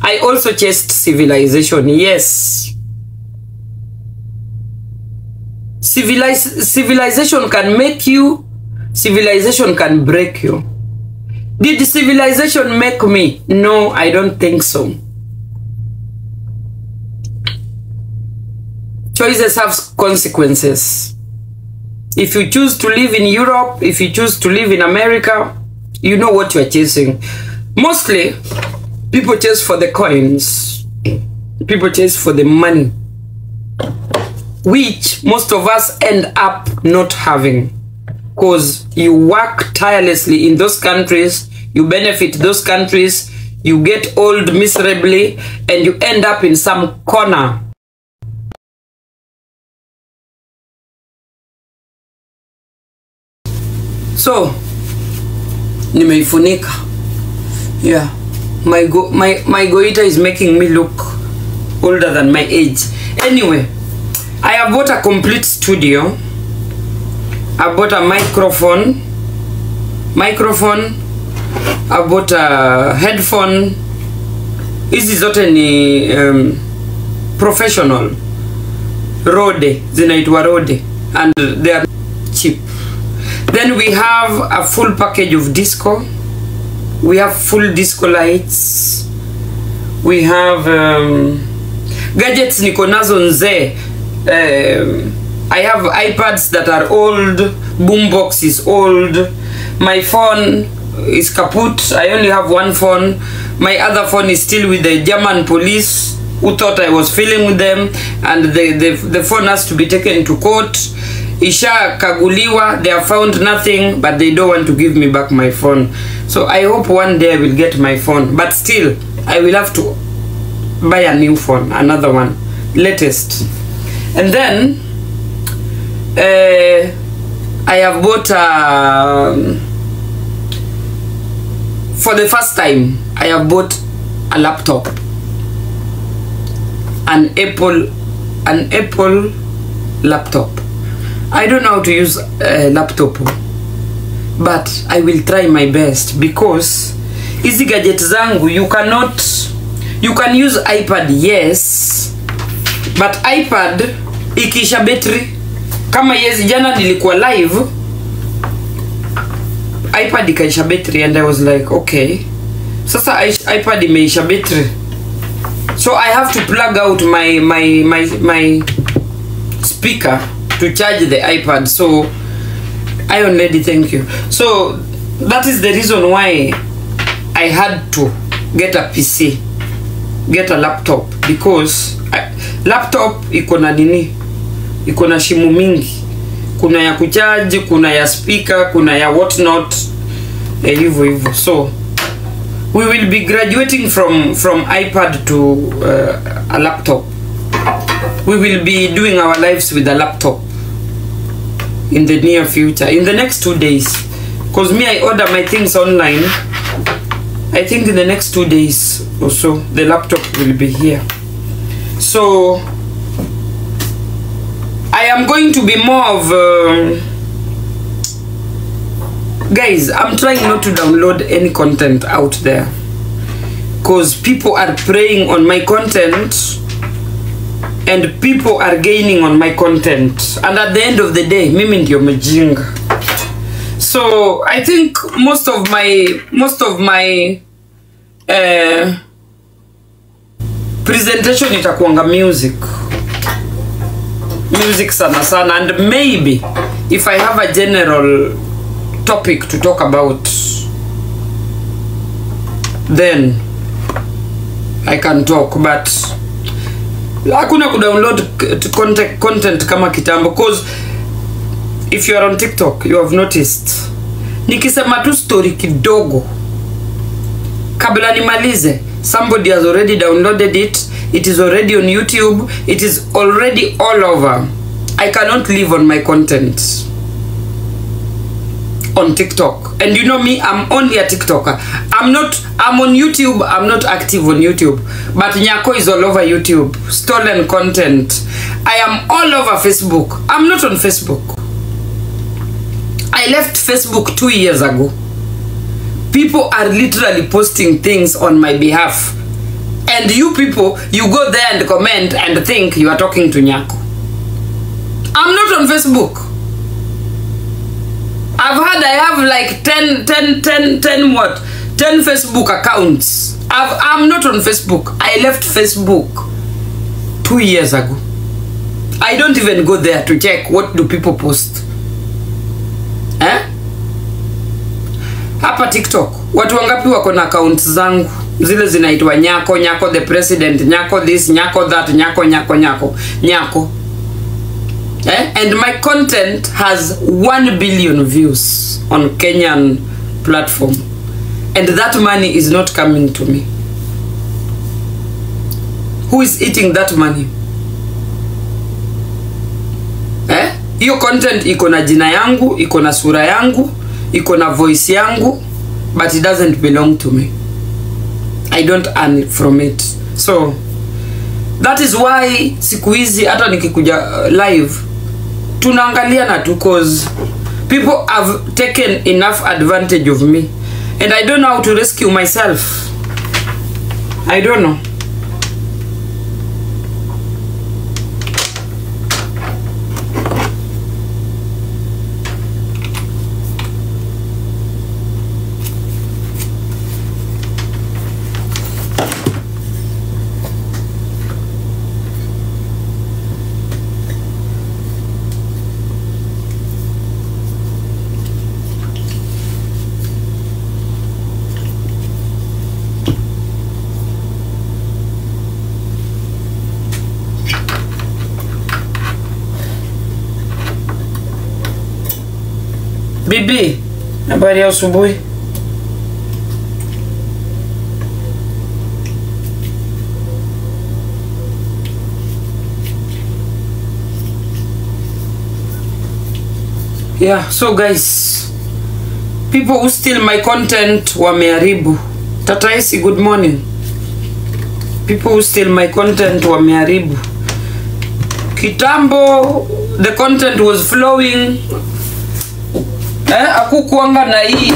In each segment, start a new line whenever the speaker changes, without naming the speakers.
I also chased civilization. Yes. Civilization can make you. Civilization can break you. Did civilization make me? No, I don't think so. Choices have consequences. If you choose to live in Europe, if you choose to live in America, you know what you're chasing. Mostly, people chase for the coins. People chase for the money, which most of us end up not having. Because you work tirelessly in those countries, you benefit those countries, you get old miserably, and you end up in some corner. So, nimeifunika. Yeah, my goiter is making me look older than my age. Anyway, I have bought a complete studio. I bought a microphone. I bought a headphone. Hizi zote ni professional. Rode, zinaitwa Rode, and they are cheap. Then we have a full package of disco. We have full disco lights. We have gadgets niko nazo nze. I have iPads that are old. Boombox is old. My phone is kaput. I only have one phone. My other phone is still with the German police, who thought I was fooling with them, and the phone has to be taken to court. Isha kaguliwa, they have found nothing, but they don't want to give me back my phone. So I hope one day I will get my phone, but still I will have to buy a new phone, another one, latest. And then I have bought for the first time I have bought a laptop, an Apple laptop. I don't know how to use a laptop, but I will try my best, because hizi gadget zangu you can use iPad, yes, but iPad ikisha battery, kama yes jana nilikuwa live, iPad ikaisha battery, and I was like, okay, sasa iPad imeisha battery, so I have to plug out my speaker to charge the iPad. So Iron Lady, thank you. So that is the reason why I had to get a PC, get a laptop, because laptop iko na nini, iko na shimu mingi, kuna ya kucharge, kuna ya speaker, kuna ya what not, hivyo. So we will be graduating from iPad to a laptop. We will be doing our lives with a laptop in the near future, in the next 2 days, because me, I order my things online. I think in the next 2 days or so the laptop will be here. So I am going to be more of guys, I'm trying not to download any content out there, because people are preying on my content and people are gaining on my content, and at the end of the day, mimi ndio mjinga. So I think most of my presentation itakuanga music sana, and maybe if I have a general topic to talk about, then I can talk, but hakuna ku download content kama kitambo, because if you are on TikTok, you have noticed nikisema tu story kidogo kabla nimalize, somebody has already downloaded it. It is already on YouTube. It is already all over. I cannot live on my content on TikTok. And you know me, I'm only a TikToker. I'm on YouTube. I'm not active on YouTube, but Nyako is all over YouTube. Stolen content. I am all over Facebook. I'm not on Facebook. I left Facebook 2 years ago. People are literally posting things on my behalf. And you people, you go there and comment and think you are talking to Nyako. I'm not on Facebook. I have like 10 Facebook accounts. I'm not on Facebook. I left Facebook 2 years ago. I don't even go there to check what do people post. Hapa TikTok watu wangapi wako na accounts zangu zile zinaitwa Nyako, Nyako the president, Nyako this, Nyako that, Nyako. And my content has 1 billion views on Kenyan platform, and that money is not coming to me. Who is eating that money? Hiyo content iko na jina yangu, iko na sura yangu, iko na voice yangu, but it doesn't belong to me. I don't earn from it. So that is why siku hizi hata nikikuja live tunaangalia na tu, cause people have taken enough advantage of me and I don't know how to rescue myself. I don't know. Bibi, habari ya asubuhi. Yeah, so guys, people who steal my content wameharibu. Tataisi, good morning. People who steal my content wameharibu. Kitambo the content was flowing. Akukuanga na hii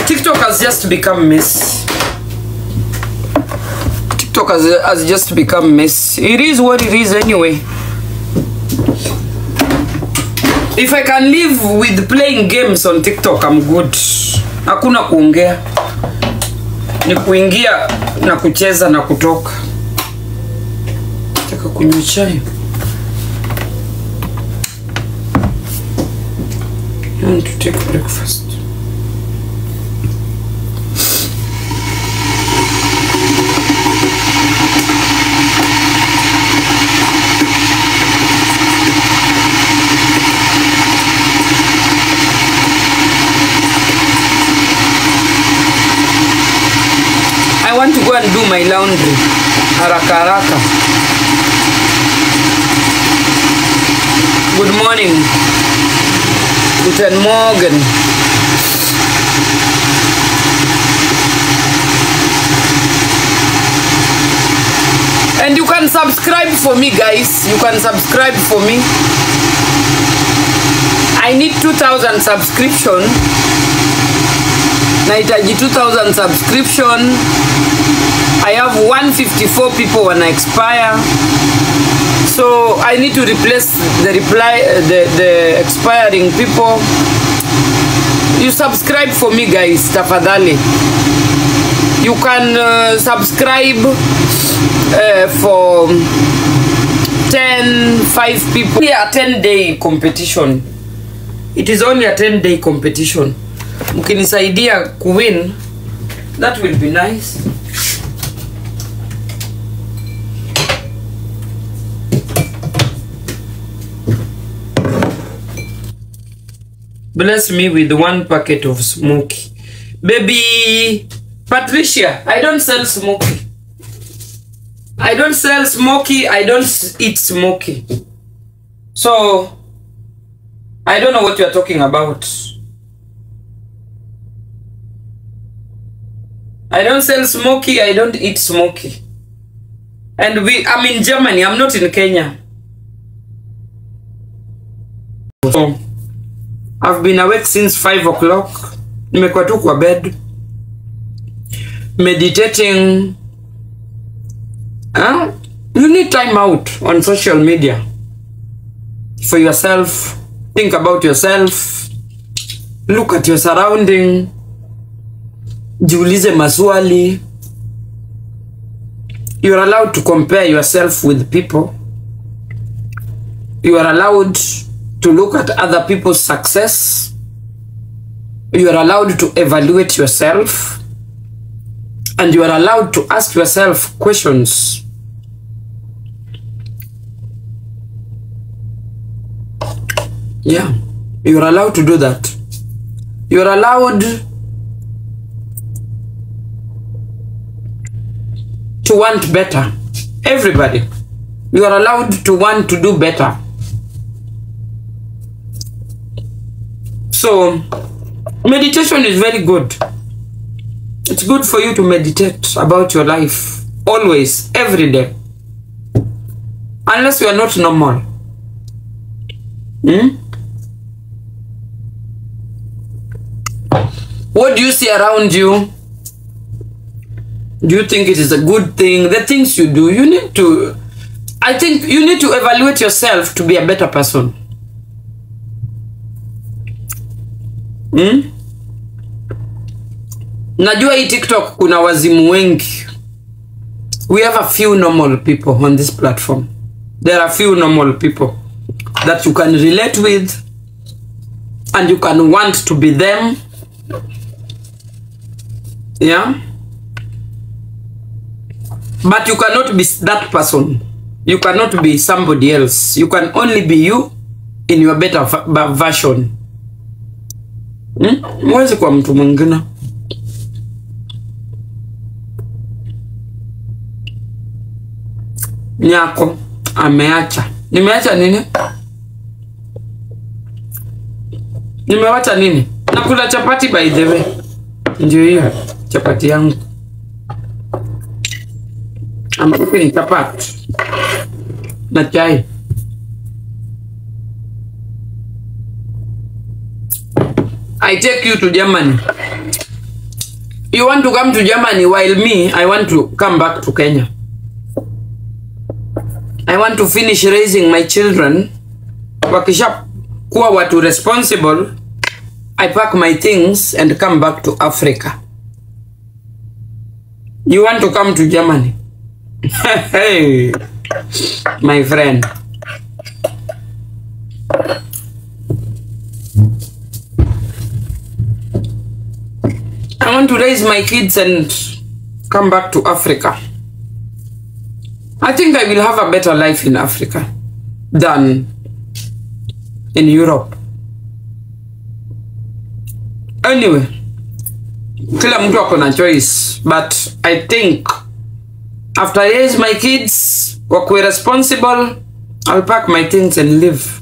TikTok has just become mess. TikTok has just become mess. It is what it is anyway. If I can live with playing games on TikTok, I'm good. Hakuna kuongea, ni kuingia na kucheza na kutoka. Nataka kunywa chai. I want to take breakfast. I want to go and do my laundry. Haraka haraka. Good morning. Guten Morgen. And you can subscribe for me, guys. You can subscribe for me. I need 2,000 subscription. Nahitaji 2,000 subscription. I have 154 people when I expire. So I need to replace the expiring people. You subscribe for me, guys, tafadhali. You can subscribe for 5 people. Yeah, a 10-day competition. It is only a 10-day competition. Mkinisaidia kuwin, that will be nice. Bless me with 1 packet of smoky. Baby Patricia, I don't sell smoky. I don't sell smoky. I don't eat smoky. So I don't know what you are talking about. I don't sell smoky. I don't eat smoky. And I'm in Germany. I'm not in Kenya. So I've been awake since 5 o'clock. Nimekuwa tu kwa bed. meditating. You need time out on social media for yourself. Think about yourself. Look at your surrounding. Jiulize maswali. You are allowed to compare yourself with people. You are allowed to look at other people's success. You are allowed to evaluate yourself. And you are allowed to ask yourself questions. Yeah, you are allowed to do that. You are allowed to want better. Everybody. You are allowed to want to do better. So, meditation is very good. It's good for you to meditate about your life. Always, every day. Unless you are not normal. What do you see around you? Do you think it is a good thing? The things you do, you need to... I think you need to evaluate yourself to be a better person. Najua hii TikTok kuna wazimu wengi. We have a few normal people on this platform. There are few normal people that you can relate with and you can want to be them. Yeah? But you cannot be that person. You cannot be somebody else. You can only be you in your better version. Mwezi kwa mtu mwingine. Nyako ameacha. Nimeacha nini? Nimewacha nini? Nakula chapati by the way. Ndio hiyo chapati yangu. I'm cooking chapati na chai. I take you to Germany. You want to come to Germany while me, I want to come back to Kenya. I want to finish raising my children. Wakisha kuwa watu responsible, I pack my things and come back to Africa. You want to come to Germany? Hey, my friend. I want to raise my kids and come back to Africa. I think I will have a better life in Africa than in Europe. Anyway, kila mtu ako na choice, but I think after I raise my kids, wakwe responsible, I'll pack my things and leave.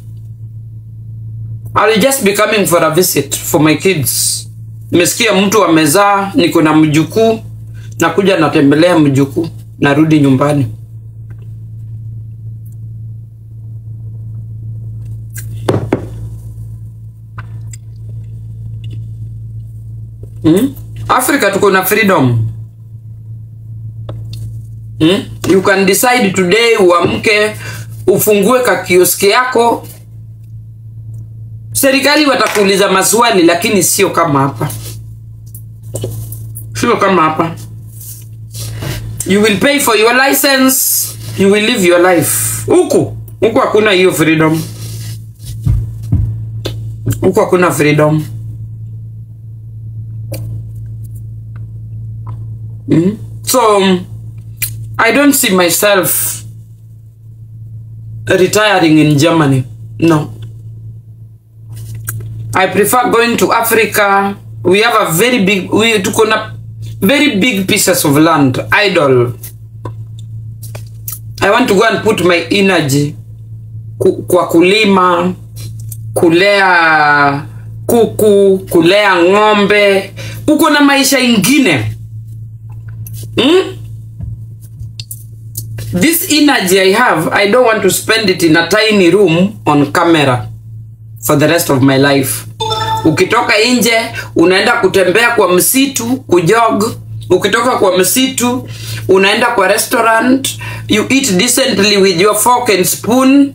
I'll just be coming for a visit for my kids. Nimesikia mtu amezaa, niko na mjukuu, nakuja natembelea mjukuu, narudi nyumbani. Africa tuko na freedom. You can decide today uamke ufungue ka kioski yako. Serikali watakuuliza maswali lakini sio kama hapa. Sio kama hapa. You will pay for your license, you will live your life. Huku hakuna hiyo freedom. Huku hakuna freedom. So I don't see myself retiring in Germany. No. I prefer going to Africa. We have a very big, very big pieces of land, idle. I want to go and put my energy kwa kulima, kulea kuku, kulea ng'ombe. Uko na maisha ingine. This energy I have, I don't want to spend it in a tiny room on camera for the rest of my life. Ukitoka nje, unaenda kutembea kwa msitu, kujog, Ukitoka kwa msitu, unaenda kwa restaurant, you eat decently with your fork and spoon.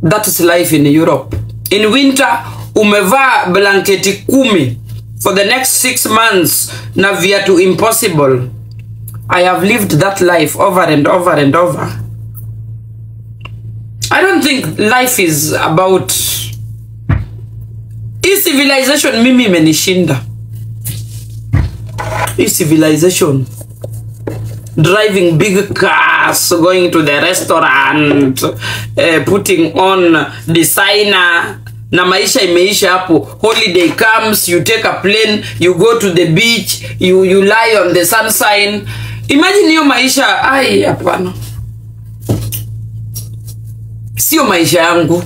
That is life in Europe. In winter, umevaa blanketi 10 for the next 6 months na viatu impossible. I have lived that life over and over and over. I don't think life is about... This civilization mimi imenishinda. This civilization, driving big cars, going to the restaurant, putting on designer, na maisha imeisha hapo. Holiday comes, you take a plane, you go to the beach, you lie on the sunshine. Imagine hiyo maisha. Ai, hapana, sio maisha yangu.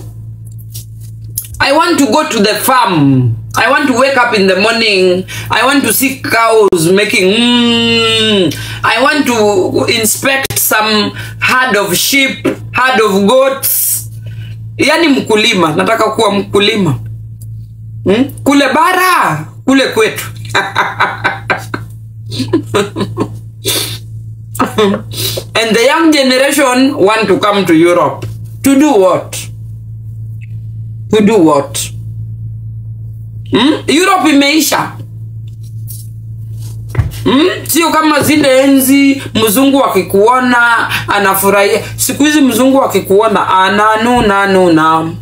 I want to go to the farm. I want to wake up in the morning. I want to see cows making I want to inspect some herd of sheep, herd of goats. Yani mkulima, nataka kuwa mkulima. Kule bara, kule kwetu. And the young generation want to come to Europe. To do what? To do what? Europe imeisha. Sio kama zile enzi mzungu akikuona anafurahia. Siku hizi mzungu akikuona ananuna,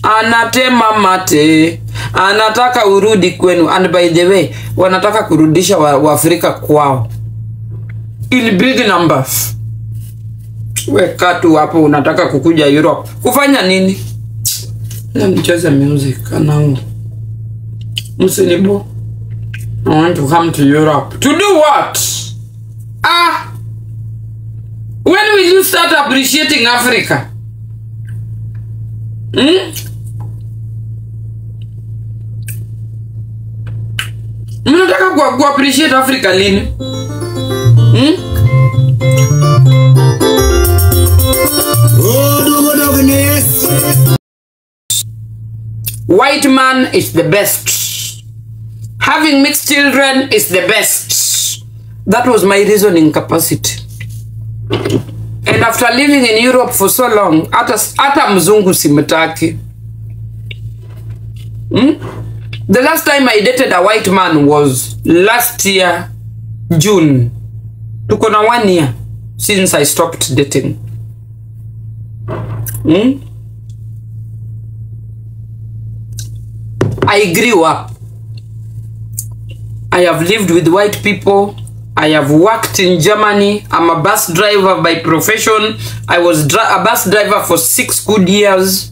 anatema mate, anataka urudi kwenu. And by the way, wanataka kurudisha wa Afrika kwao in big numbers. Weka tu hapo, unataka kukuja Europe kufanya nini? Na mcheza music anangu. Musinibo, I want to come to Europe. To do what? When will you start appreciating Africa? Mnataka ku appreciate Africa lini? White man is the best. Having mixed children is the best. That was my reasoning capacity. And after living in Europe for so long, ata mzungu simtaki. The last time I dated a white man was last year, June. Tuko na 1 year since I stopped dating. I grew up. I have lived with white people. I have worked in Germany. I'm a bus driver by profession. I was a bus driver for 6 good years.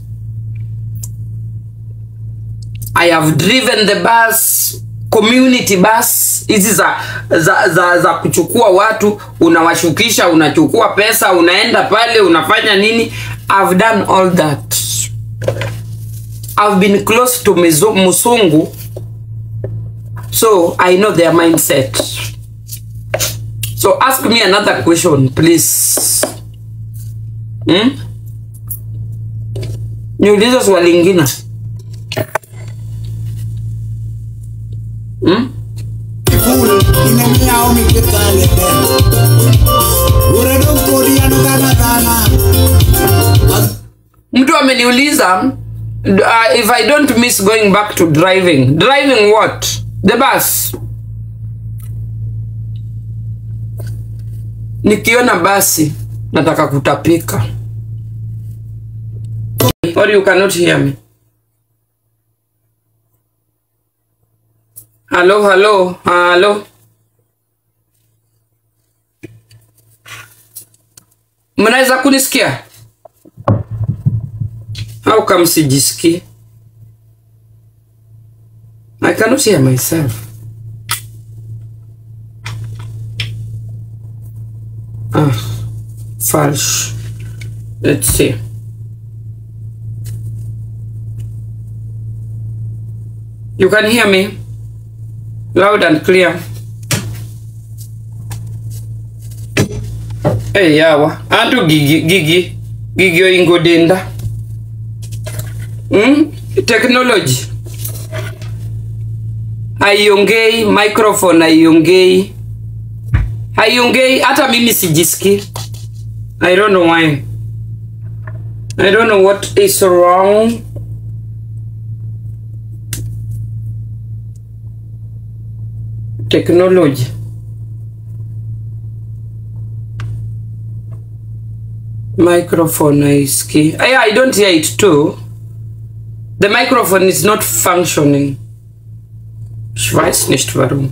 I have driven the bus, community bus. Hizi za kuchukua watu, unawashukisha, unachukua pesa, unaenda pale, unafanya nini? I've done all that. I've been close to Musungu, so I know their mindset. So ask me another question, please. Niulize swali lingine. Mtu ameniuliza if I don't miss going back to driving. Driving what? The bus. Nikiona basi nataka kutapika. Or you cannot hear me. Hello, hello, hello. Mnaweza kunisikia? How come sijisikii? I cannot hear myself. False. Let's see. You can hear me loud and clear. Hey yawa, antu gigi ingodenda. Technology. Aiongei, microphone aiongei, Haiongei hata mimi sijisikii. I don't know why. I don't know what is wrong. Technology. Microphone is key. Yeah, I don't hear it too. The microphone is not functioning. Ich weiß nicht warum.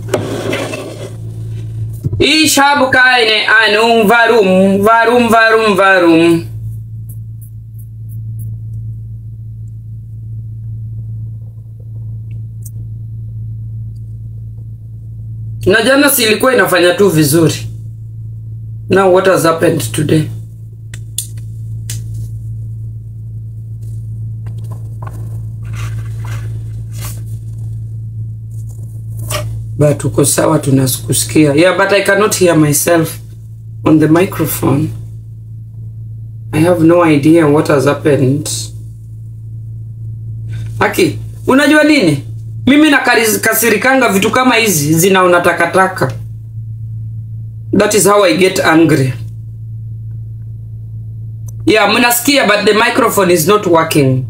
Ich habe keine Ahnung warum. Warum. Na jana silikuwa inafanya tu vizuri. Now what has happened today? But uko sawa, tunasikusikia. Yeah, but I cannot hear myself on the microphone. I have no idea what has happened. Aki, unajua nini? Mimi nakasirikanga vitu kama hizi zinaona takataka. That is how I get angry. Yeah, mnasikia, but the microphone is not working.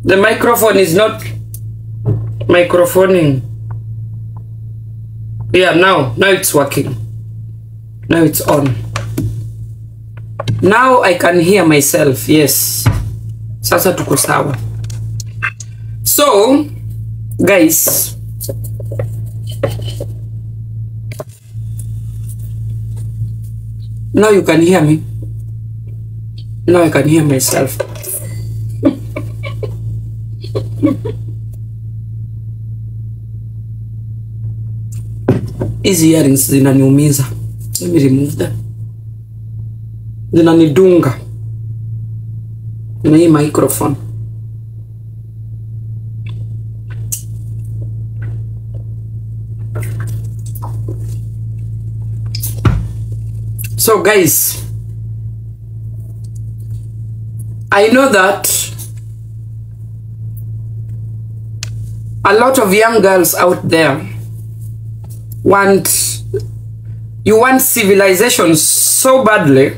The microphone is not microphoning. Yeah, now it's working. Now it's on. Now I can hear myself. Yes. Sasa tuko sawa. So, guys, now you can hear me. Now I can hear myself. Easy earrings zinaniumiza. Let me remove them. Zinanidunga na hii microphone. So guys, I know that a lot of young girls out there want civilization so badly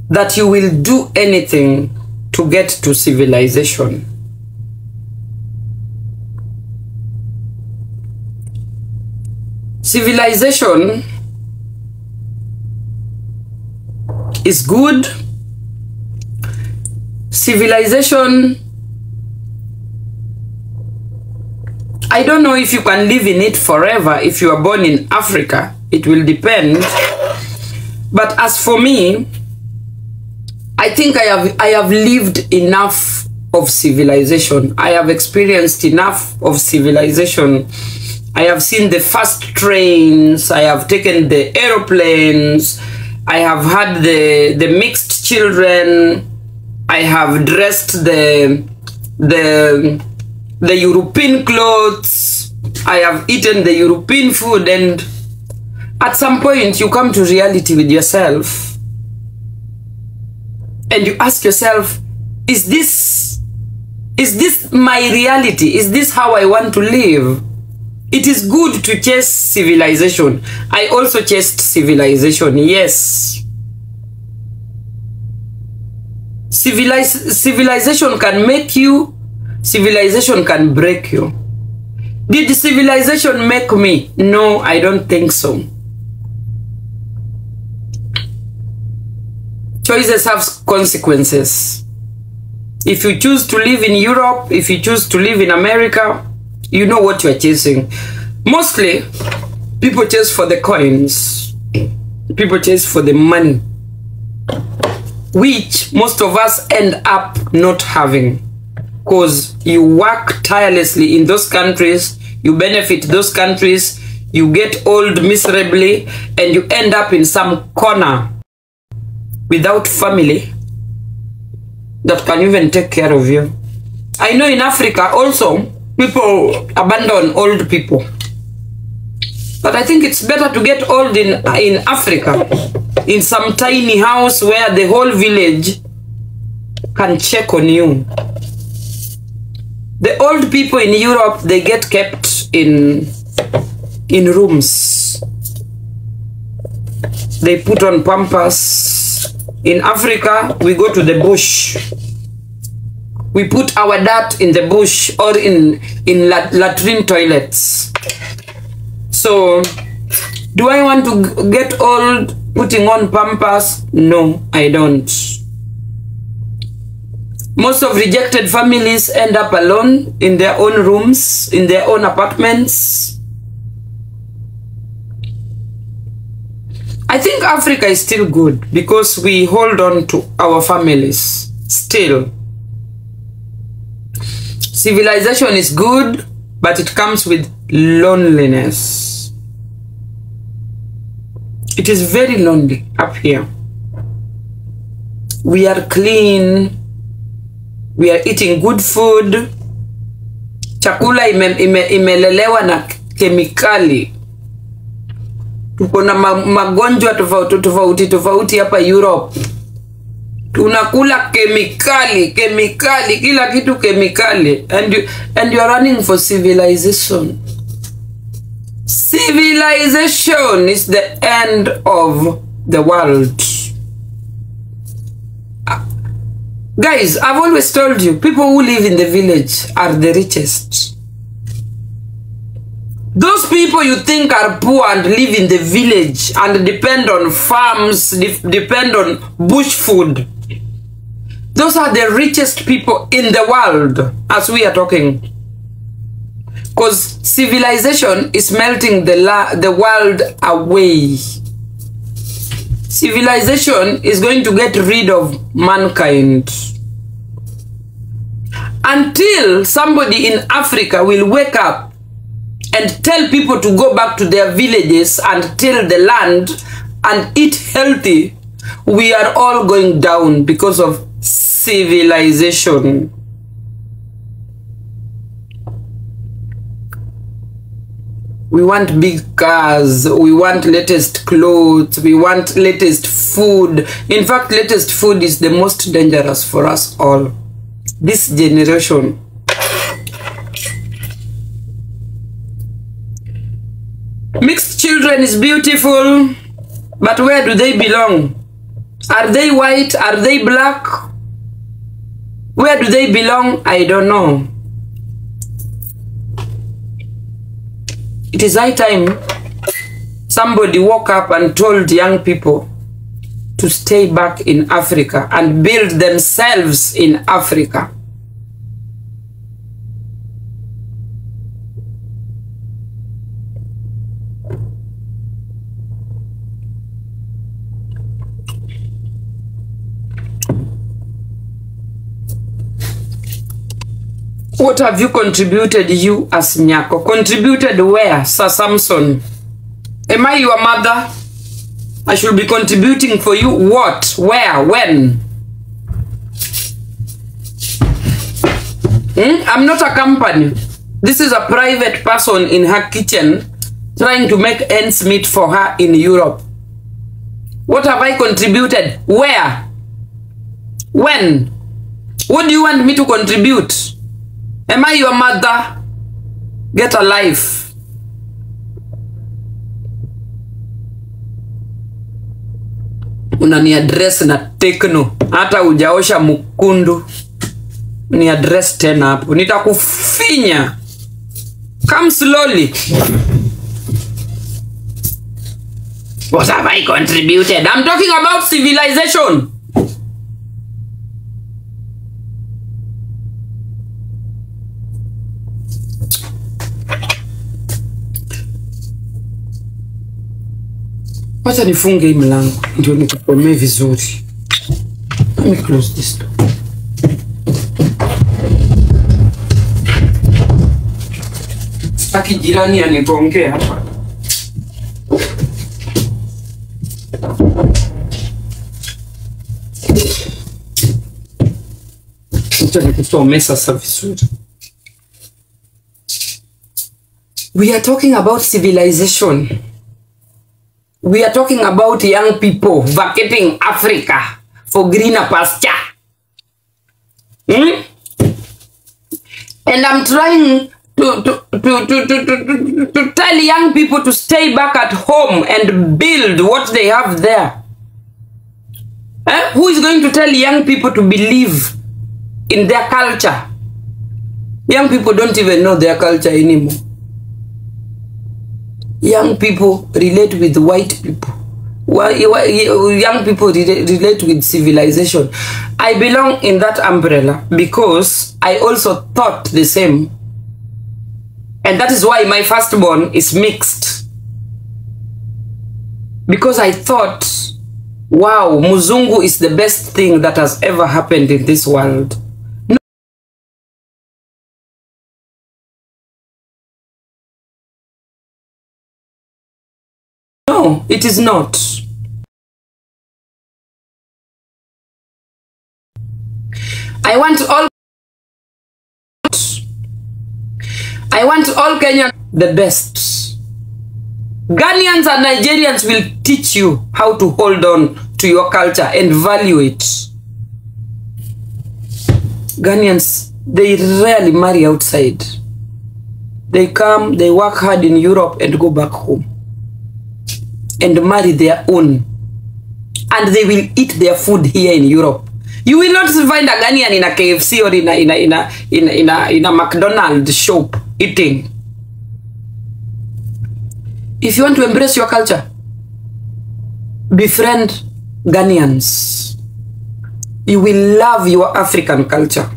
that you will do anything to get to civilization. Civilization is good. Civilization, I don't know if you can live in it forever. If you are born in Africa, it will depend. But as for me, I think I have lived enough of civilization. I have experienced enough of civilization. I have seen the fast trains. I have taken the aeroplanes. I have had the mixed children. I have dressed the European clothes. I have eaten the European food, and at some point you come to reality with yourself and you ask yourself, is this my reality? Is this how I want to live? It is good to chase civilization. I also chased civilization, yes. Civilization can make you, civilization can break you. Did civilization make me? No, I don't think so. Choices have consequences. If you choose to live in Europe, if you choose to live in America, you know what you are chasing. Mostly, people chase for the coins. People chase for the money, which most of us end up not having. Because you work tirelessly in those countries, you benefit those countries, you get old miserably, and you end up in some corner without family that can even take care of you. I know in Africa also, people abandon old people. But I think it's better to get old in Africa, in some tiny house where the whole village can check on you. The old people in Europe, they get kept in in rooms. They put on pampers. In Africa, we go to the bush. We put our dirt in the bush or in latrine toilets. So, do I want to get old putting on pampers? No, I don't. Most of rejected families end up alone in their own rooms, in their own apartments. I think Africa is still good because we hold on to our families still. Civilization is good, but it comes with loneliness. It is very lonely up here. We are clean. We are eating good food. Chakula imelelewa na kemikali. Tuko na magonjwa tofauti hapa Europe. Tunakula kemikali, kila kitu kemikali. And you are running for civilization. Civilization is the end of the world. Guys, I've always told you, people who live in the village are the richest. Those people you think are poor and live in the village and depend on farms, depend on bush food. Those are the richest people in the world as we are talking. Because civilization is melting the world away. Civilization is going to get rid of mankind. Until somebody in Africa will wake up and tell people to go back to their villages and till the land and eat healthy, we are all going down because of civilization. We want big cars, we want latest clothes, we want latest food. In fact, latest food is the most dangerous for us all. This generation. Mixed children is beautiful, but where do they belong? Are they white? Are they black? Where do they belong? I don't know. It is high time somebody woke up and told young people to stay back in Africa and build themselves in Africa. What have you contributed, you as Nyako? Contributed where, Sir Samson? Am I your mother? I should be contributing for you what, where, when? I'm not a company. This is a private person in her kitchen trying to make ends meet for her in Europe. What have I contributed? Where? When? What do you want me to contribute? Am I your mother? Get a life. Unani address na tekno. Hata ujaosha mukundu. Ni address tena hapo. Nitakufinya. Come slowly. What have I contributed? I'm talking about civilization. Wacha nifunge hii mlango ndio nikukomee vizuri. Let me close this door. Sitaki jirani anigongee hapa. Wacha nikusomee sasa vizuri. We are talking about civilization. We are talking about young people vacating Africa for greener pasture. And I'm trying to tell young people to stay back at home and build what they have there? Who is going to tell young people to believe in their culture? Young people don't even know their culture anymore. Young people relate with white people. Young people relate with civilization. I belong in that umbrella because I also thought the same. And that is why my firstborn is mixed. Because I thought, wow, Muzungu is the best thing that has ever happened in this world. No, it is not. I want all Kenyans the best. Ghanaians and Nigerians will teach you how to hold on to your culture and value it. Ghanaians, they rarely marry outside. They come, they work hard in Europe and go back home and marry their own. And they will eat their food here in Europe. You will not find a Ghanaian in a KFC or in a McDonald's shop eating. If you want to embrace your culture, befriend Ghanaians. You will love your African culture.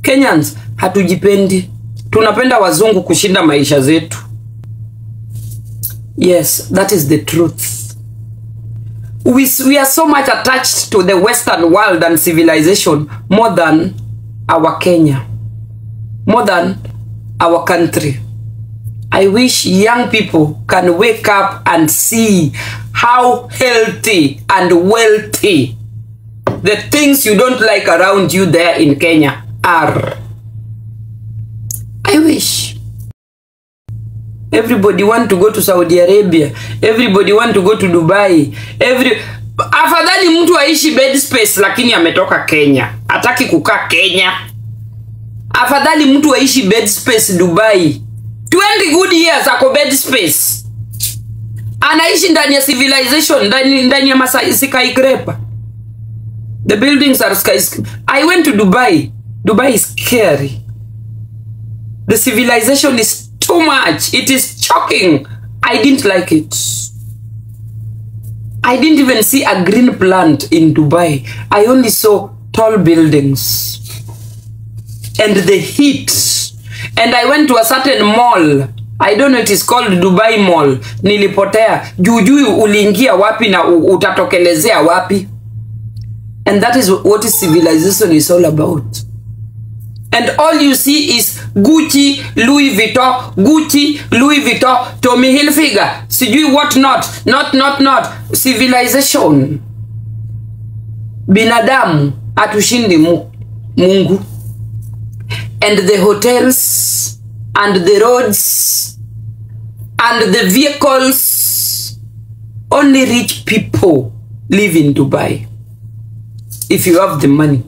Kenyans, hatujipendi. Tunapenda wazungu kushinda maisha zetu. Yes, that is the truth. We are so much attached to the Western world and civilization more than our Kenya, more than our country. I wish young people can wake up and see how healthy and wealthy the things you don't like around you there in Kenya are. I wish. Everybody want to go to Saudi Arabia. Everybody want to go to Dubai. Afadhali mtu aishi bed space lakini ametoka Kenya. Hataki kukaa Kenya. Afadhali mtu aishi bed space Dubai. 20 good years ako bed space. Anaishi ndani ya civilization, ndani ya skyscraper. The buildings are skyscraper. I went to Dubai. Dubai is scary. The civilization is too much. It is shocking. I didn't like it. I didn't even see a green plant in Dubai. I only saw tall buildings. And the heat. And I went to a certain mall. I don't know, it is called Dubai Mall. Nilipotea. Jujui uliingia wapi na utatokelezea wapi. And that is what civilization is all about. And all you see is Gucci, Louis Vuitton, Gucci, Louis Vuitton, Tommy Hilfiger, sijui what not. Civilization. Binadamu atushindi Mungu. And the hotels, and the roads, and the vehicles, only rich people live in Dubai. If you have the money.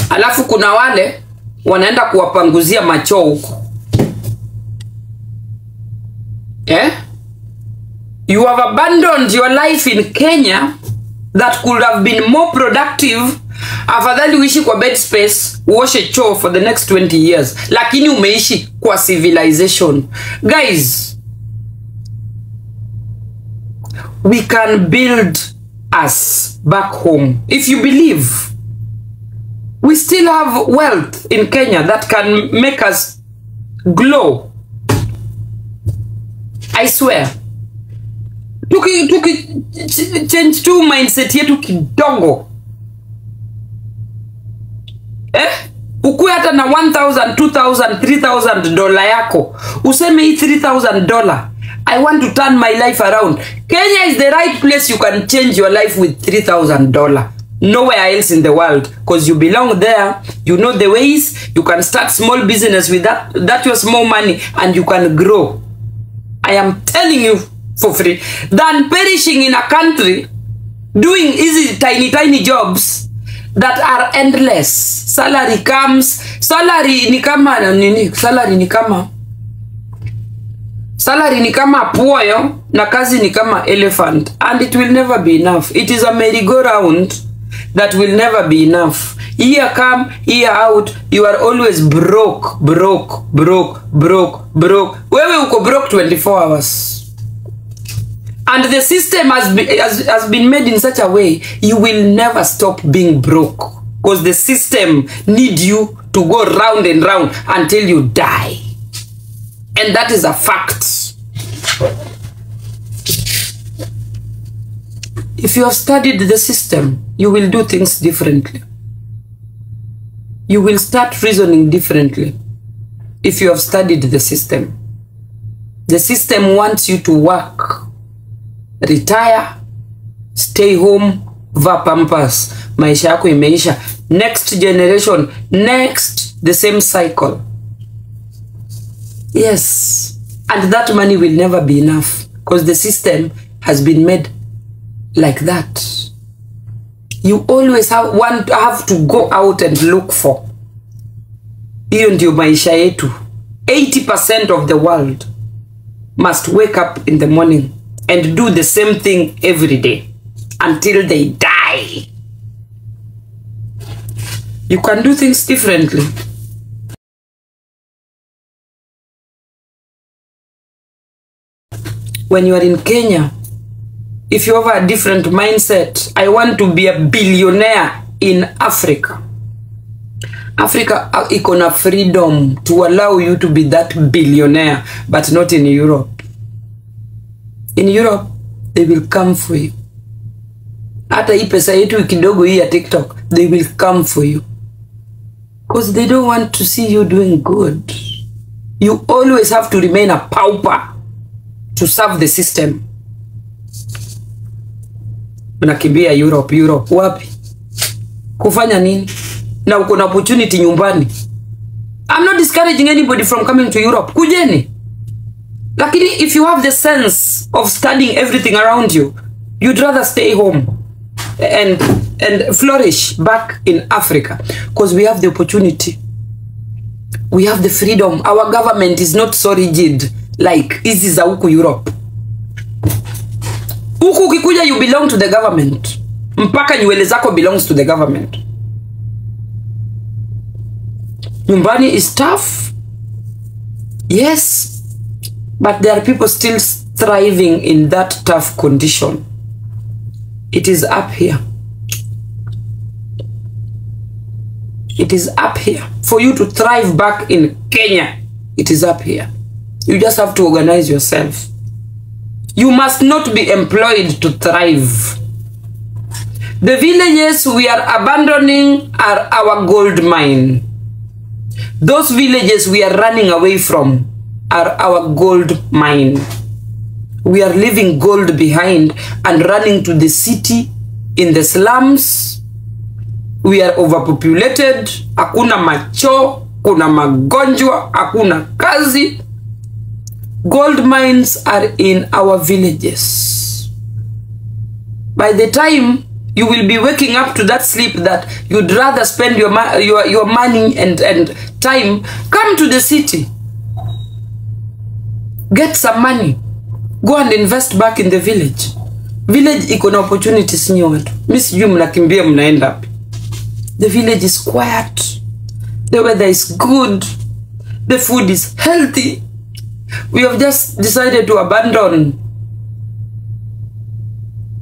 Alafu kuna wale wanaenda kuwapanguzia macho huko. You have abandoned your life in Kenya that could have been more productive. Afadhali uishi kwa bed space, uoshe choo for the next 20 years. Lakini umeishi kwa civilization. Guys, we can build us back home. If you believe, we still have wealth in Kenya that can make us glow. I swear. Tuki change to mindset yetu kidogo. Ukuwe hata na $1,000, $2,000, $3,000 yako. Useme hii $3,000. I want to turn my life around. Kenya is the right place you can change your life with $3,000. Nowhere else in the world. Because you belong there. You know the ways. You can start small business with that your small money. And you can grow. I am telling you for free. Than perishing in a country. Doing easy tiny jobs. that are endless. Salary comes, salary ni kama nini? Salary ni kama puoyo na kazi ni kama elephant, and it will never be enough. It is a merry-go-round that will never be enough. Year come, year out, you are always broke. Wewe uko broke 24 hours. And the system has been made in such a way, you will never stop being broke. Because the system needs you to go round and round until you die. And that is a fact. If you have studied the system, you will do things differently. You will start reasoning differently if you have studied the system. The system wants you to work, retire, stay home, vaa pampers, maisha yako imeisha. Next generation, next, the same cycle. Yes, and that money will never be enough because the system has been made like that. You always have to go out and look for. Hiyo ndio maisha yetu. 80% of the world must wake up in the morning and do the same thing every day until they die. You can do things differently. When you are in Kenya, if you have a different mindset, I want to be a billionaire in Africa. Africa iko na freedom to allow you to be that billionaire, but not in Europe. In Europe, they will come for you. Hata hii pesa yetu kidogo hii ya TikTok, they will come for you. Because they don't want to see you doing good. You always have to remain a pauper to serve the system. Unakimbia Europe, wapi? Kufanya nini? Na uko na opportunity nyumbani. I'm not discouraging anybody from coming to Europe. Kujeni. Lakini if you have the sense of studying everything around you, you'd rather stay home and flourish back in Africa because we have the opportunity. We have the freedom. Our government is not so rigid like hizi za huku Europe. Huku ukikuja you belong to the government. Mpaka nywele zako belongs to the government. Nyumbani is tough. Yes. But there are people still thriving in that tough condition. It is up here. It is up here. For you to thrive back in Kenya, it is up here. You just have to organize yourself. You must not be employed to thrive. The villages we are abandoning are our gold mine. Those villages we are running away from are our gold mine. We are leaving gold behind and running to the city in the slums. We are overpopulated. Hakuna macho, kuna magonjwa, hakuna kazi. Gold mines are in our villages. By the time you will be waking up to that sleep that you'd rather spend your money and time, come to the city. Get some money. Go and invest back in the village. Village iko na opportunities nyi watu. Mimi sijui mnakimbia mnaenda wapi. The village is quiet. The weather is good. The food is healthy. We have just decided to abandon.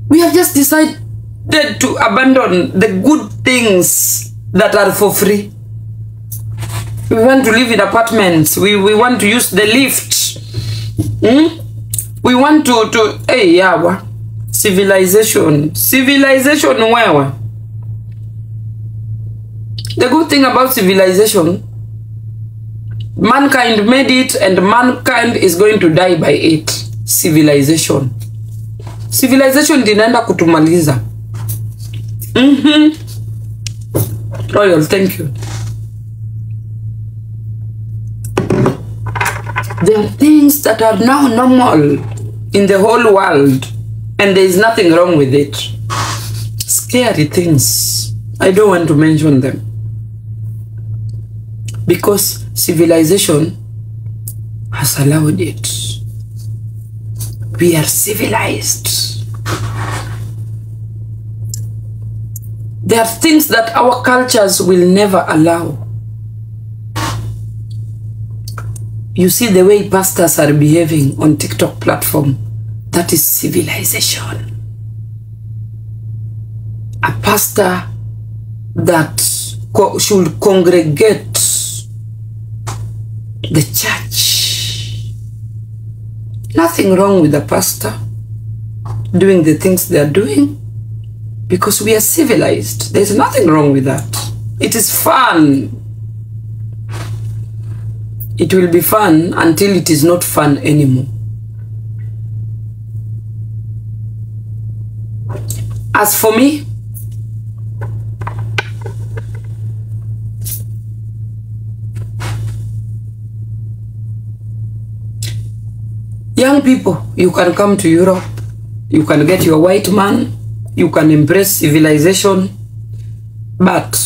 We have just decided to abandon the good things that are for free. We want to live in apartments. We want to use the lift. We want to hey yawa. Civilization wewe. The good thing about civilization, mankind made it and mankind is going to die by it. Civilization dinaenda kutumaliza. Royal, thank you. There are things that are now normal in the whole world and there is nothing wrong with it. Scary things. I don't want to mention them. Because civilization has allowed it. We are civilized. There are things that our cultures will never allow. You see the way pastors are behaving on TikTok platform. That is civilization. A pastor that should congregate the church. Nothing wrong with the pastor doing the things they are doing, because we are civilized. There's nothing wrong with that. It is fun. It will be fun until it is not fun anymore. As for me, young people, you can come to Europe, you can get your white man, you can embrace civilization, but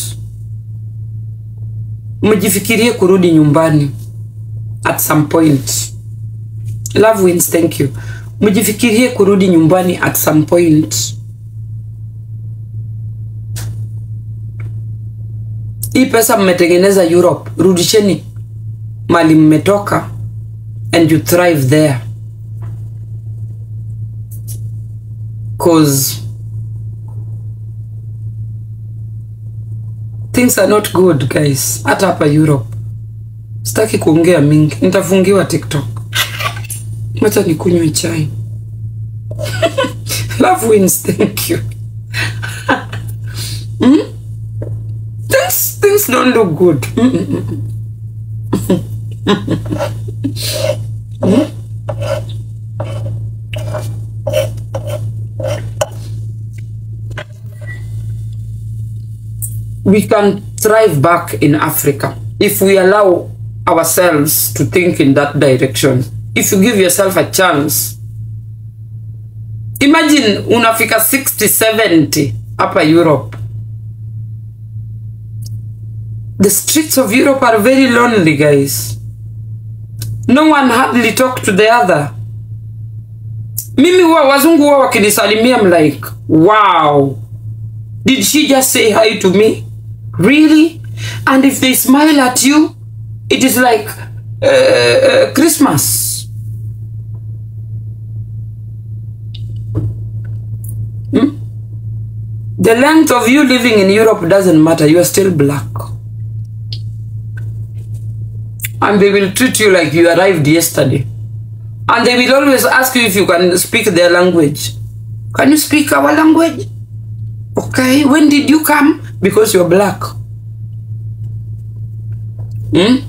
mjifikirie kurudi nyumbani at some point. Love wins, thank you. Mjifikirie kurudi nyumbani at some point. Hii pesa mmetengeneza Europe, rudisheni mali mmetoka and you thrive there. Cause things are not good, guys. Hata hapa Europe. Sitaki kuongea mingi. Nitafungiwa TikTok. Mwacha nikunywe chai. Love wins, thank you. Things don't look good. We can thrive back in Africa if we allow ourselves to think in that direction. If you give yourself a chance. Imagine unafika 60, 70 hapa Europe. The streets of Europe are very lonely, guys. No one hardly talk to the other. Mimi wazungu wakinisalimia, I'm like, wow. Did she just say hi to me? Really? And if they smile at you, it is like Christmas. The length of you living in Europe doesn't matter. You are still black. And they will treat you like you arrived yesterday. And they will always ask you if you can speak their language. Can you speak our language? Okay, when did you come? Because you're black. You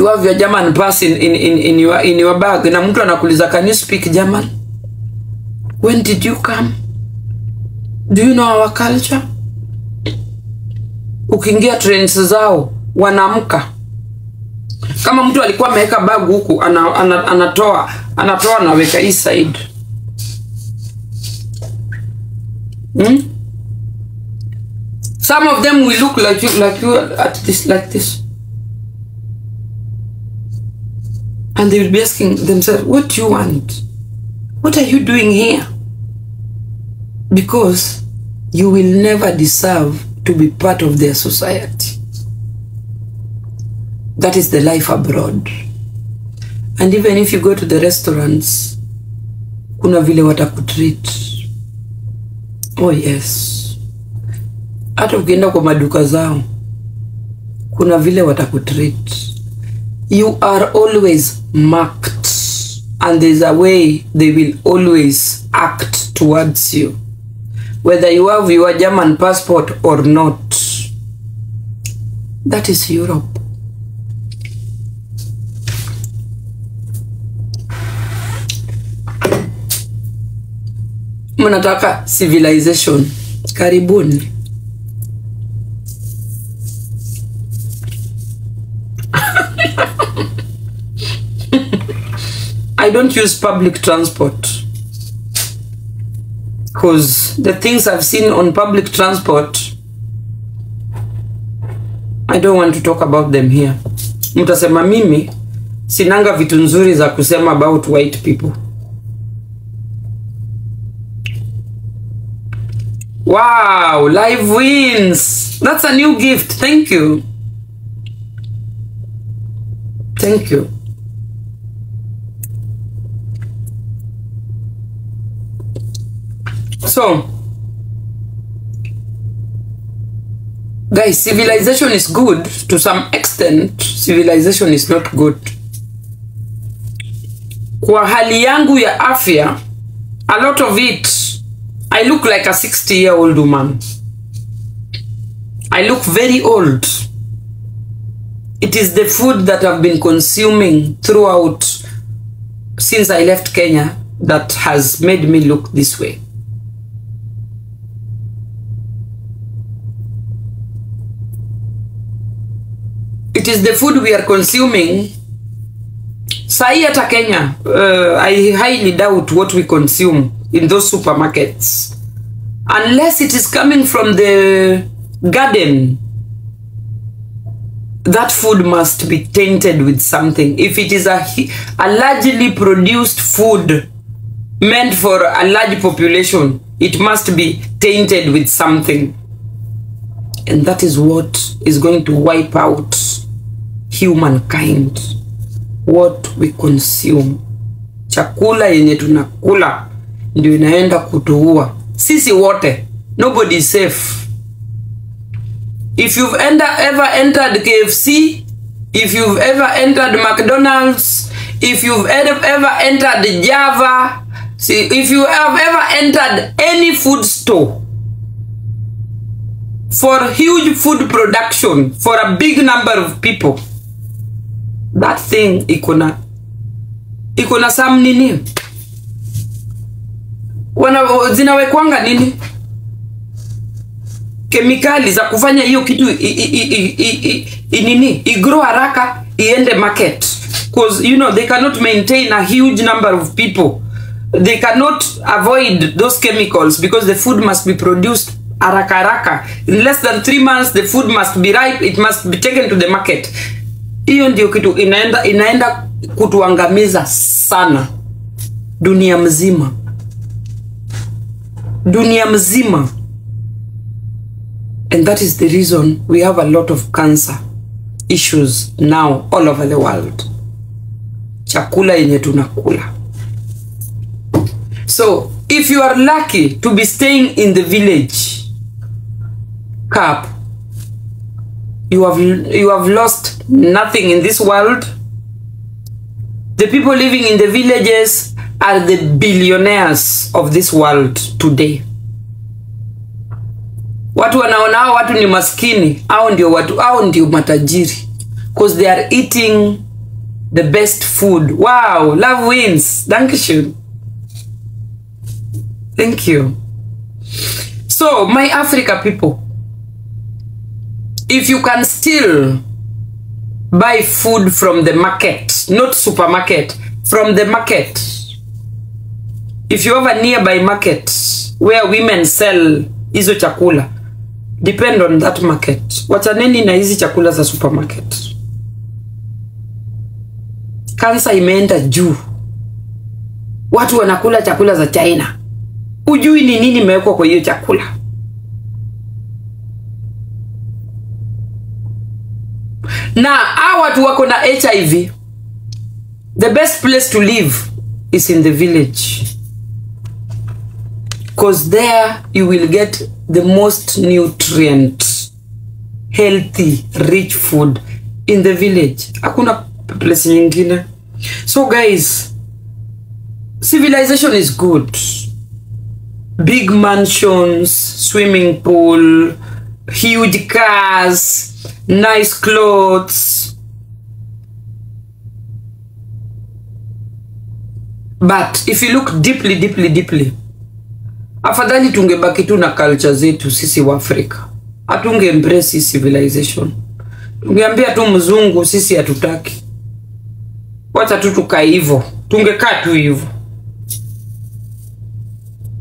have your German pass in your bag. Na mtu anakuuliza, can you speak German? When did you come? Do you know our culture? Ukiingia trains zao wanaamka. Kama mtu alikuwa ameweka bag huku anatoa na weka hii side. Some of them will look like you at this, like this. And they will be asking themselves, what do you want? What are you doing here? Because you will never deserve to be part of their society. That is the life abroad. And even if you go to the restaurants, kuna vile watakutreat. Oh yes. Hata ukienda kwa maduka zao, kuna vile watakutreat. You are always marked, and there's a way they will always act towards you, whether you have your German passport or not. That is Europe. Mnataka civilization? Karibuni. I don't use public transport. Because the things I've seen on public transport, I don't want to talk about them here. Mtasema mimi sinanga vitu nzuri za kusema about white people. Wow, live wins. That's a new gift. Thank you. Thank you. So, guys, civilization is good to some extent. Civilization is not good. Kwa hali yangu ya afya, a lot of it, I look like a 60-year-old woman. I look very old. It is the food that I've been consuming throughout since I left Kenya that has made me look this way. It is the food we are consuming. Sahi hata Kenya, I highly doubt what we consume in those supermarkets. Unless it is coming from the garden, that food must be tainted with something. If it is a largely produced food meant for a large population, it must be tainted with something. And that is what is going to wipe out humankind. What we consume. Chakula yenye tunakula ndio inaenda kutuua. Sisi wote. Nobody is safe. If you've ever entered KFC, if you've ever entered McDonald's, if you've ever entered Java, if you have ever entered any food store for huge food production for a big number of people, that thing ikona some nini? Zinawekwanga nini? Kemikali za kufanya hiyo kitu igrow haraka iende market. Because you know they cannot maintain a huge number of people. They cannot avoid those chemicals because the food must be produced haraka. In less than 3 months the food must be ripe, it must be taken to the market. Hiyo ndio kitu inaenda kutuangamiza sana dunia mzima. Dunia mzima. And that is the reason we have a lot of cancer issues now all over the world. Chakula yenye tunakula. So, if you are lucky to be staying in the village, Cap, you have lost nothing in this world. The people living in the villages are the billionaires of this world today. Watu wanaona hao watu ni maskini, hao ndio matajiri, because they are eating the best food. Wow, love wins. Dankeschön. Thank you. So, my Africa people, if you can still buy food from the market, not supermarket, from the market. If you have a nearby market where women sell hizo chakula, depend on that market. Wachaneni na hizi chakula za supermarket. Kansa imeenda juu. Watu wanakula chakula za China. Ujui ni nini imewekwa kwa hiyo chakula. Na hao watu wako na HIV. The best place to live is in the village. Because there you will get the most nutrient, healthy, rich food in the village. Hakuna place nyingine. So guys, civilization is good. Big mansions, swimming pool, huge cars, nice clothes. But if you look deeply, afadhali tungebaki tu na culture zetu sisi wa Afrika. Hatunge embrace civilization. Tungeambia tu mzungu sisi hatutaki. Wacha tu tukae hivyo. Tungekaa tu hivyo.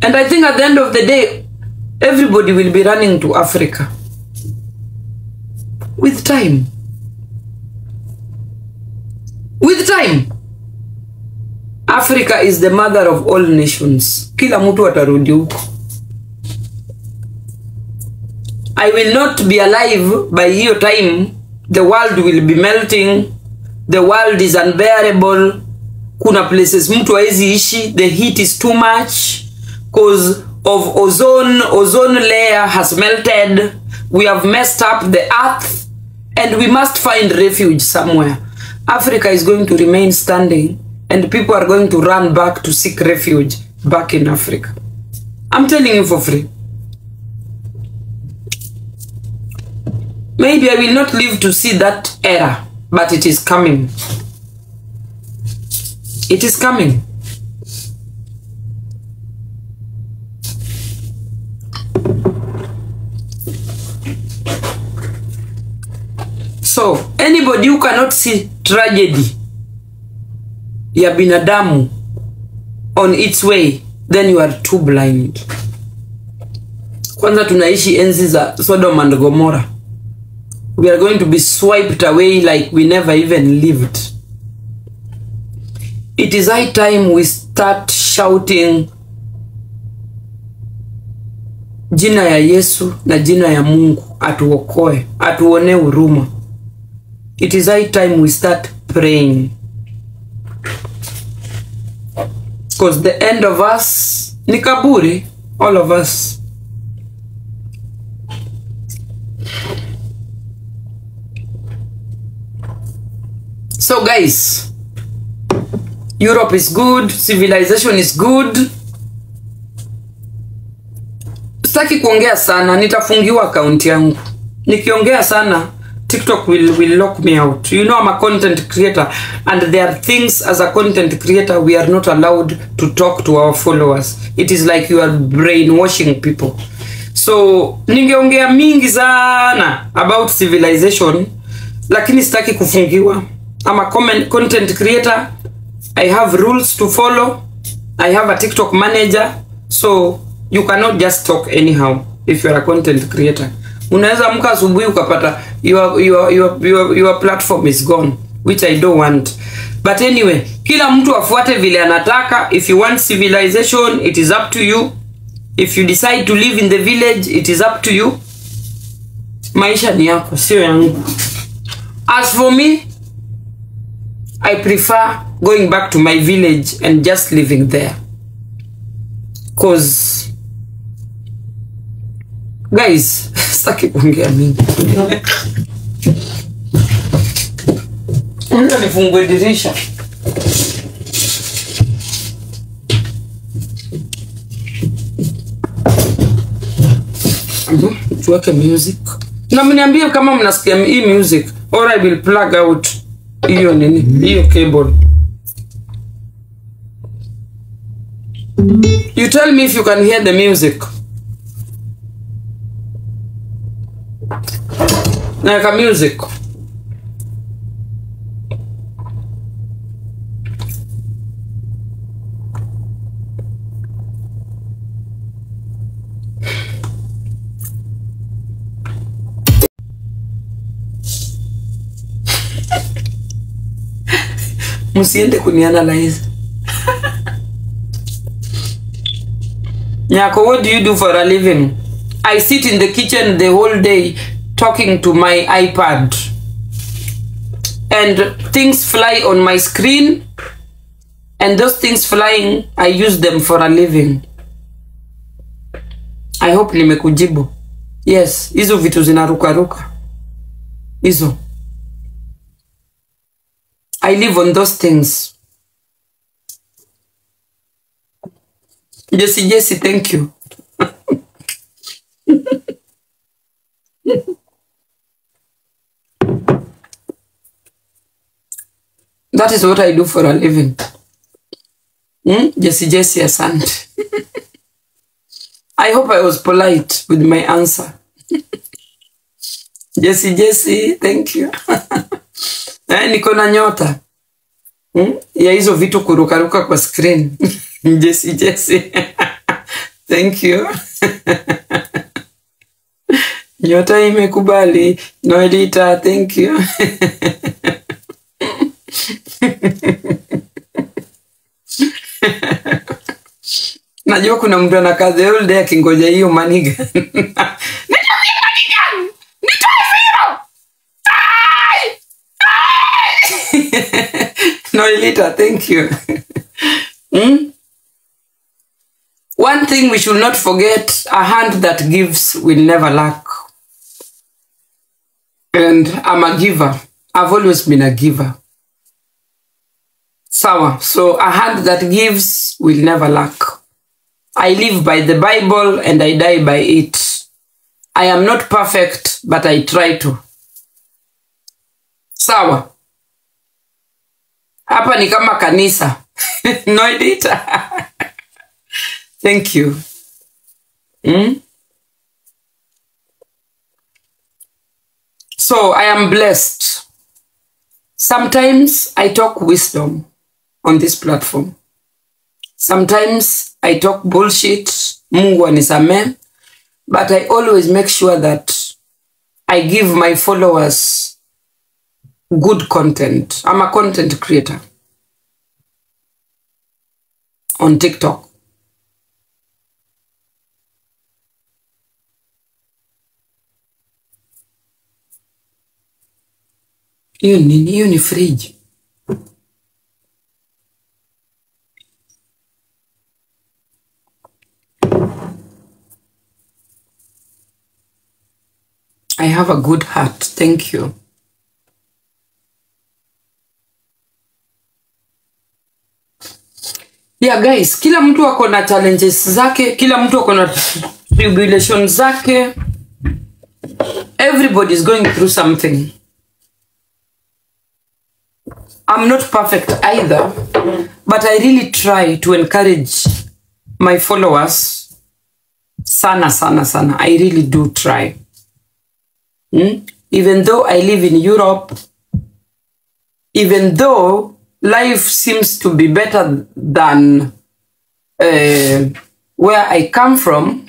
And I think at the end of the day, everybody will be running to Africa. With time. With time. Africa is the mother of all nations. Kila mtu atarudi huko. I will not be alive by your time. The world will be melting. The world is unbearable. Kuna places mtu hawezi ishi. The heat is too much because of ozone layer has melted. We have messed up the earth and we must find refuge somewhere. Africa is going to remain standing and people are going to run back to seek refuge back in Africa. I'm telling you for free. Maybe I will not live to see that era, but it is coming. It is coming. So, anybody who cannot see tragedy ya binadamu on its way, then you are too blind. Kwanza tunaishi enzi za Sodom and Gomorrah. We are going to be swiped away like we never even lived. It is high time we start shouting jina ya Yesu na jina ya Mungu atuokoe, atuone huruma. It is high time we start praying. Because the end of us ni kaburi, all of us. So guys, Europe is good, civilization is good. Sitaki kuongea sana, nitafungiwa account yangu. Nikiongea sana, TikTok will lock me out. You know I'm a content creator and there are things as a content creator we are not allowed to talk to our followers. It is like you are brainwashing people. So ningeongea mingi sana about civilization, lakini sitaki kufungiwa. I'm a content creator. I have rules to follow. I have a TikTok manager. So you cannot just talk anyhow if you're a content creator. Unaweza amka asubuhi ukapata your platform is gone, which I don't want. But anyway, kila mtu afuate vile anataka. If you want civilization, it is up to you. If you decide to live in the village, it is up to you. Maisha ni yako, sio yangu. As for me, I prefer going back to my village and just living there. Cause guys, sitaki kuongea mingi. Unataka nifungue dirisha? Tuweke music. Na mniambie kama mnasikia hii music or I will plug out hiyo nini, hiyo cable. You tell me if you can hear the music. Like a music. Musiende kunianalyze. Nyako, what do you do for a living? I sit in the kitchen the whole day talking to my iPad. And things fly on my screen. And those things flying, I use them for a living. I hope nimekujibu. Yes, hizo vitu zinaruka. Hizo. I live on those things. Jesse, thank you. That is what I do for a living. Jesse, asante. I hope I was polite with my answer. Jesse, thank you. Niko na nyota. Ya hizo vitu kurukaruka kwa screen. Jesse. Thank you. Nyota imekubali. Noelita, thank you. Najua kuna mtu anakaa the whole day akingoja hiyo maniga. Nitumie maniga! Nitoe firo! Noelita, thank you. One thing we should not forget, a hand that gives will never lack. And I'm a giver. I've always been a giver. Sawa. So a hand that gives will never lack. I live by the Bible and I die by it. I am not perfect, but I try to. Sawa. Hapa ni kama kanisa. No editor. Thank you. So I am blessed. Sometimes I talk wisdom on this platform. Sometimes I talk bullshit. Mungu anisamee. But I always make sure that I give my followers good content. I'm a content creator on TikTok. Hiyo ni fridge. I have a good heart. Thank you. Yeah guys, kila mtu ako na challenges zake, kila mtu ako na tribulations zake. Everybody is going through something. I'm not perfect either, but I really try to encourage my followers. Sana, sana, sana. I really do try. Even though I live in Europe, even though life seems to be better than where I come from,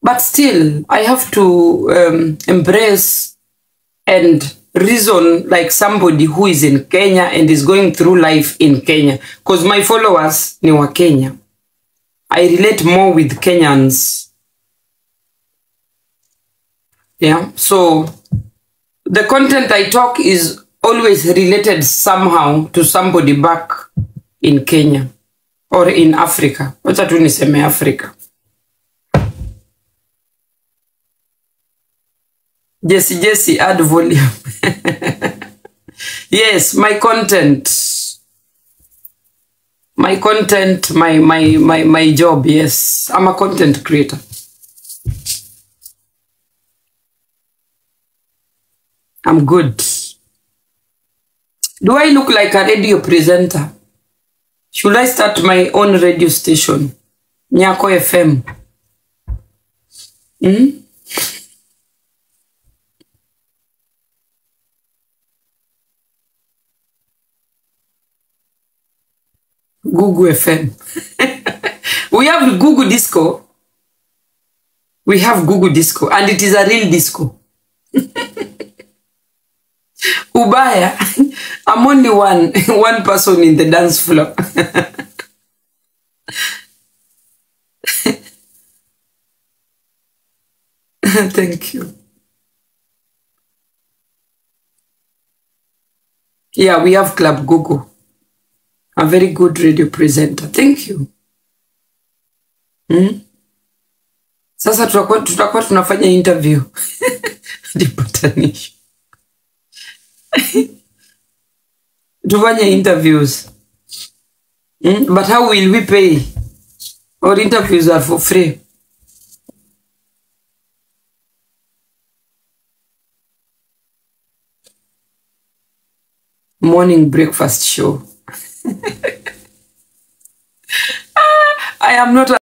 but still I have to embrace and reason like somebody who is in Kenya and is going through life in Kenya, because my followers ni wa Kenya. I relate more with Kenyans. Yeah, so the content I talk is always related somehow to somebody back in Kenya or in Africa. Wacha tu niseme Africa. Jesse, add volume. Yes, my content, my job. Yes, I'm a content creator. I'm good. Do I look like a radio presenter? Should I start my own radio station? Nyako FM. Google FM. We have Google Disco. We have Google Disco, and it is a real disco. Ubaya, I'm only one person in the dance floor. Thank you. Yeah, we have Club Google. A very good radio presenter. Thank you. Sasa tutakuwa tunafanya interview. Dipatanisho. Tufanye interviews. But how will we pay? Our interviews are for free. Morning breakfast show. I am not